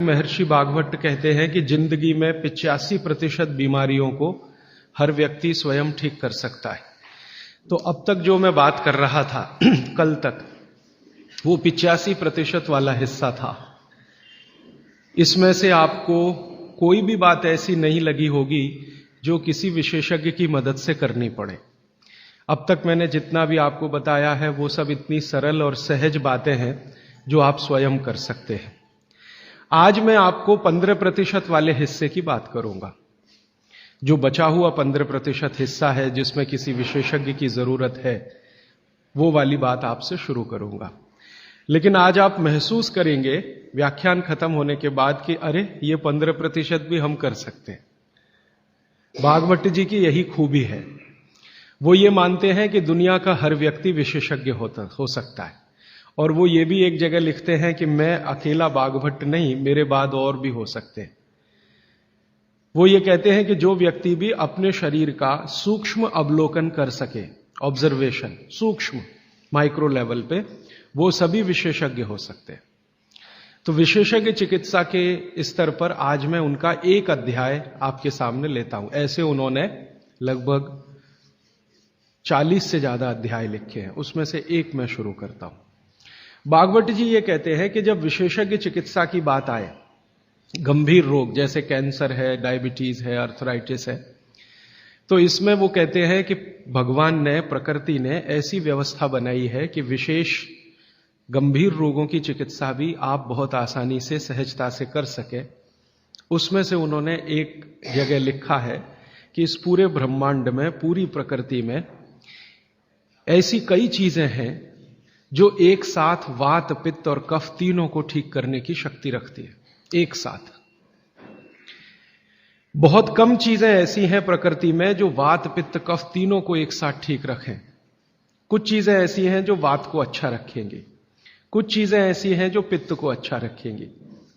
महर्षि भागवत कहते हैं कि जिंदगी में 85% बीमारियों को हर व्यक्ति स्वयं ठीक कर सकता है। तो अब तक जो मैं बात कर रहा था कल तक, वो 85% वाला हिस्सा था। इसमें से आपको कोई भी बात ऐसी नहीं लगी होगी जो किसी विशेषज्ञ की मदद से करनी पड़े। अब तक मैंने जितना भी आपको बताया है वो सब इतनी सरल और सहज बातें हैं जो आप स्वयं कर सकते हैं। आज मैं आपको 15% वाले हिस्से की बात करूंगा। जो बचा हुआ 15% हिस्सा है जिसमें किसी विशेषज्ञ की जरूरत है, वो वाली बात आपसे शुरू करूंगा। लेकिन आज आप महसूस करेंगे व्याख्यान खत्म होने के बाद कि अरे ये 15% भी हम कर सकते हैं। भागवत जी की यही खूबी है, वो ये मानते हैं कि दुनिया का हर व्यक्ति विशेषज्ञ हो सकता है। और वो ये भी एक जगह लिखते हैं कि मैं अकेला बागभट्ट नहीं, मेरे बाद और भी हो सकते हैं। वो ये कहते हैं कि जो व्यक्ति भी अपने शरीर का सूक्ष्म अवलोकन कर सके, ऑब्जर्वेशन सूक्ष्म माइक्रो लेवल पे, वो सभी विशेषज्ञ हो सकते हैं। तो विशेषज्ञ चिकित्सा के स्तर पर आज मैं उनका एक अध्याय आपके सामने लेता हूं। ऐसे उन्होंने लगभग 40 से ज्यादा अध्याय लिखे हैं, उसमें से एक मैं शुरू करता हूं। भागवत जी ये कहते हैं कि जब विशेषज्ञ चिकित्सा की बात आए, गंभीर रोग जैसे कैंसर है, डायबिटीज है, अर्थराइटिस है, तो इसमें वो कहते हैं कि भगवान ने, प्रकृति ने ऐसी व्यवस्था बनाई है कि विशेष गंभीर रोगों की चिकित्सा भी आप बहुत आसानी से, सहजता से कर सके। उसमें से उन्होंने एक जगह लिखा है कि इस पूरे ब्रह्मांड में, पूरी प्रकृति में ऐसी कई चीजें हैं जो एक साथ वात, पित्त और कफ तीनों को ठीक करने की शक्ति रखती है। एक साथ बहुत कम चीजें ऐसी हैं प्रकृति में जो वात, पित्त, कफ तीनों को एक साथ ठीक रखें। कुछ चीजें ऐसी हैं जो वात को अच्छा रखेंगी, कुछ चीजें ऐसी हैं जो पित्त को अच्छा रखेंगी,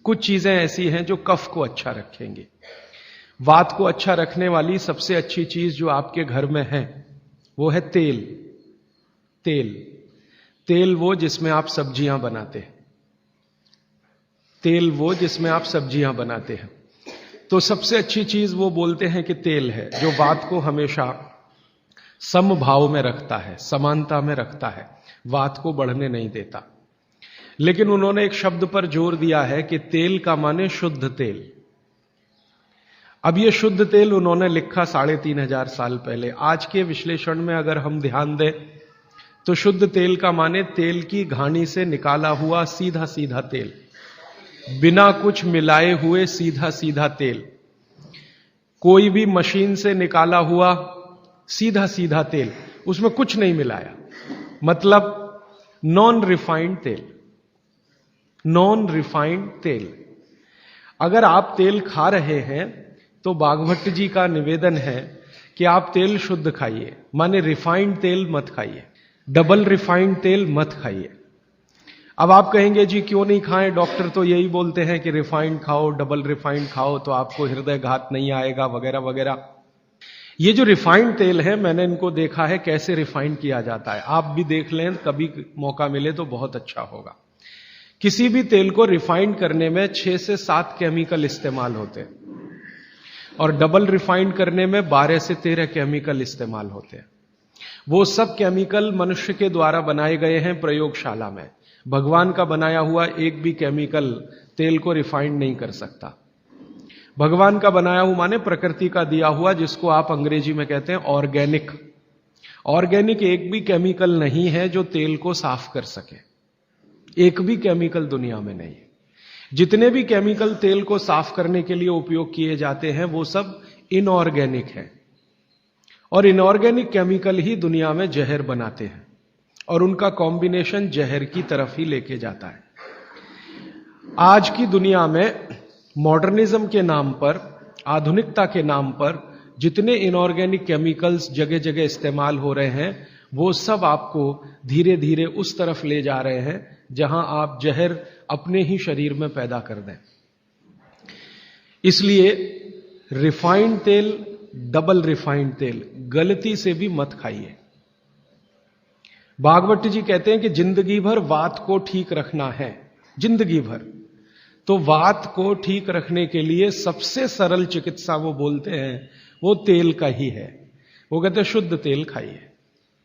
कुछ चीजें ऐसी हैं जो कफ को अच्छा रखेंगी। वात को अच्छा रखने वाली सबसे अच्छी चीज जो आपके घर में है वो है तेल। तेल वो जिसमें आप सब्जियां बनाते हैं, तेल वो जिसमें आप सब्जियां बनाते हैं। तो सबसे अच्छी चीज वो बोलते हैं कि तेल है, जो वात को हमेशा समभाव में रखता है, समानता में रखता है, वात को बढ़ने नहीं देता। लेकिन उन्होंने एक शब्द पर जोर दिया है कि तेल का माने शुद्ध तेल। अब ये शुद्ध तेल उन्होंने लिखा 3500 साल पहले। आज के विश्लेषण में अगर हम ध्यान दें तो शुद्ध तेल का माने तेल की घानी से निकाला हुआ सीधा सीधा तेल, बिना कुछ मिलाए हुए सीधा सीधा तेल, कोई भी मशीन से निकाला हुआ सीधा सीधा तेल, उसमें कुछ नहीं मिलाया, मतलब नॉन रिफाइंड तेल। नॉन रिफाइंड तेल। अगर आप तेल खा रहे हैं तो भागवत जी का निवेदन है कि आप तेल शुद्ध खाइए, माने रिफाइंड तेल मत खाइए, डबल रिफाइंड तेल मत खाइए। अब आप कहेंगे जी क्यों नहीं खाएं, डॉक्टर तो यही बोलते हैं कि रिफाइंड खाओ, डबल रिफाइंड खाओ तो आपको हृदय घात नहीं आएगा, वगैरह वगैरह। ये जो रिफाइंड तेल है, मैंने इनको देखा है कैसे रिफाइंड किया जाता है। आप भी देख लें, कभी मौका मिले तो बहुत अच्छा होगा। किसी भी तेल को रिफाइंड करने में 6 से 7 केमिकल इस्तेमाल होते हैं और डबल रिफाइंड करने में 12 से 13 केमिकल इस्तेमाल होते हैं। वो सब केमिकल मनुष्य के द्वारा बनाए गए हैं प्रयोगशाला में। भगवान का बनाया हुआ एक भी केमिकल तेल को रिफाइंड नहीं कर सकता। भगवान का बनाया हुआ माने प्रकृति का दिया हुआ, जिसको आप अंग्रेजी में कहते हैं ऑर्गेनिक। ऑर्गेनिक एक भी केमिकल नहीं है जो तेल को साफ कर सके, एक भी केमिकल दुनिया में नहीं है। जितने भी केमिकल तेल को साफ करने के लिए उपयोग किए जाते हैं वो सब इनऑर्गेनिक है, और इनऑर्गेनिक केमिकल ही दुनिया में जहर बनाते हैं और उनका कॉम्बिनेशन जहर की तरफ ही लेके जाता है। आज की दुनिया में मॉडर्निज्म के नाम पर, आधुनिकता के नाम पर जितने इनऑर्गेनिक केमिकल्स जगह जगह इस्तेमाल हो रहे हैं, वो सब आपको धीरे धीरे उस तरफ ले जा रहे हैं जहां आप जहर अपने ही शरीर में पैदा कर दें। इसलिए रिफाइंड तेल, डबल रिफाइंड तेल गलती से भी मत खाइए। भागवत जी कहते हैं कि जिंदगी भर वात को ठीक रखना है, जिंदगी भर। तो वात को ठीक रखने के लिए सबसे सरल चिकित्सा वो बोलते हैं वो तेल का ही है। वो कहते हैं शुद्ध तेल खाइए।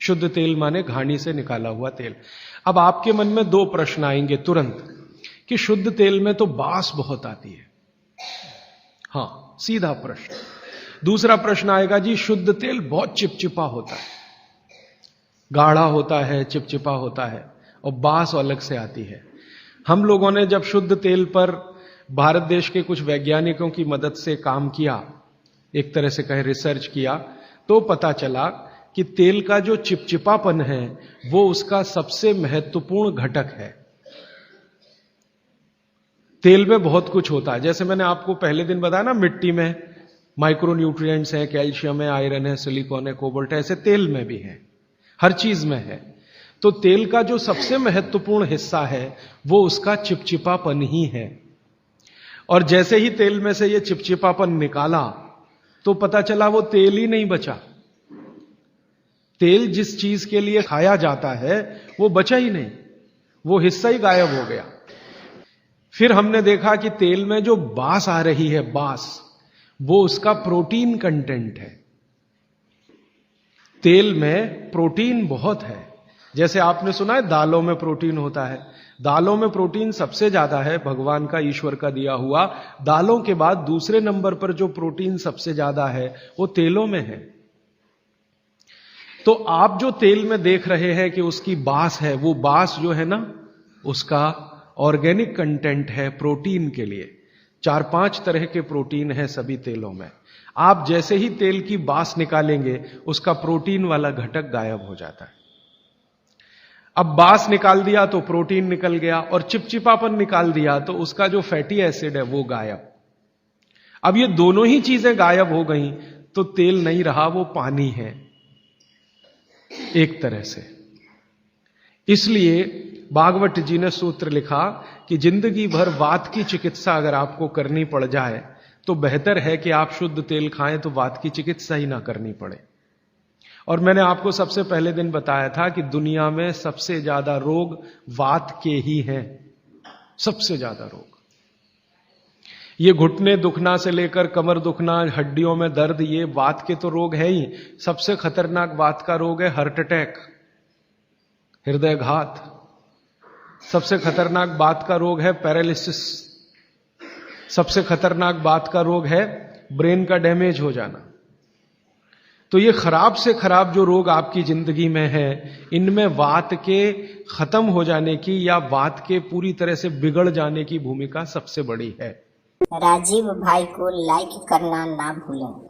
शुद्ध तेल माने घानी से निकाला हुआ तेल। अब आपके मन में दो प्रश्न आएंगे तुरंत कि शुद्ध तेल में तो बास बहुत आती है। हां, सीधा प्रश्न। दूसरा प्रश्न आएगा जी शुद्ध तेल बहुत चिपचिपा होता है, गाढ़ा होता है, चिपचिपा होता है और बास अलग से आती है। हम लोगों ने जब शुद्ध तेल पर भारत देश के कुछ वैज्ञानिकों की मदद से काम किया, एक तरह से कहें रिसर्च किया, तो पता चला कि तेल का जो चिपचिपापन है वो उसका सबसे महत्वपूर्ण घटक है। तेल में बहुत कुछ होता है, जैसे मैंने आपको पहले दिन बताया ना, मिट्टी में माइक्रो न्यूट्रिएंट्स है, कैल्शियम है, आयरन है, सिलिकॉन है, कोबाल्ट है, ऐसे तेल में भी है, हर चीज में है। तो तेल का जो सबसे महत्वपूर्ण हिस्सा है वो उसका चिपचिपापन ही है। और जैसे ही तेल में से ये चिपचिपापन निकाला तो पता चला वो तेल ही नहीं बचा। तेल जिस चीज के लिए खाया जाता है वो बचा ही नहीं, वो हिस्सा ही गायब हो गया। फिर हमने देखा कि तेल में जो बास आ रही है, बास, वो उसका प्रोटीन कंटेंट है। तेल में प्रोटीन बहुत है। जैसे आपने सुना है दालों में प्रोटीन होता है, दालों में प्रोटीन सबसे ज्यादा है, भगवान का, ईश्वर का दिया हुआ। दालों के बाद दूसरे नंबर पर जो प्रोटीन सबसे ज्यादा है वो तेलों में है। तो आप जो तेल में देख रहे हैं कि उसकी बास है, वो बास जो है ना, उसका ऑर्गेनिक कंटेंट है प्रोटीन के लिए। 4-5 तरह के प्रोटीन है सभी तेलों में। आप जैसे ही तेल की बास निकालेंगे उसका प्रोटीन वाला घटक गायब हो जाता है। अब बास निकाल दिया तो प्रोटीन निकल गया, और चिपचिपापन निकाल दिया तो उसका जो फैटी एसिड है वो गायब। अब ये दोनों ही चीजें गायब हो गई तो तेल नहीं रहा, वो पानी है एक तरह से। इसलिए भागवत जी ने सूत्र लिखा कि जिंदगी भर वात की चिकित्सा अगर आपको करनी पड़ जाए तो बेहतर है कि आप शुद्ध तेल खाएं तो वात की चिकित्सा ही ना करनी पड़े। और मैंने आपको सबसे पहले दिन बताया था कि दुनिया में सबसे ज्यादा रोग वात के ही हैं, सबसे ज्यादा रोग। ये घुटने दुखना से लेकर कमर दुखना, हड्डियों में दर्द, ये वात के तो रोग है ही। सबसे खतरनाक वात का रोग है हार्ट अटैक, हृदयघात। सबसे खतरनाक बात का रोग है पैरालिसिस। सबसे खतरनाक बात का रोग है ब्रेन का डैमेज हो जाना। तो ये खराब से खराब जो रोग आपकी जिंदगी में है, इनमें वात के खत्म हो जाने की या वात के पूरी तरह से बिगड़ जाने की भूमिका सबसे बड़ी है। राजीव भाई को लाइक करना ना भूलें।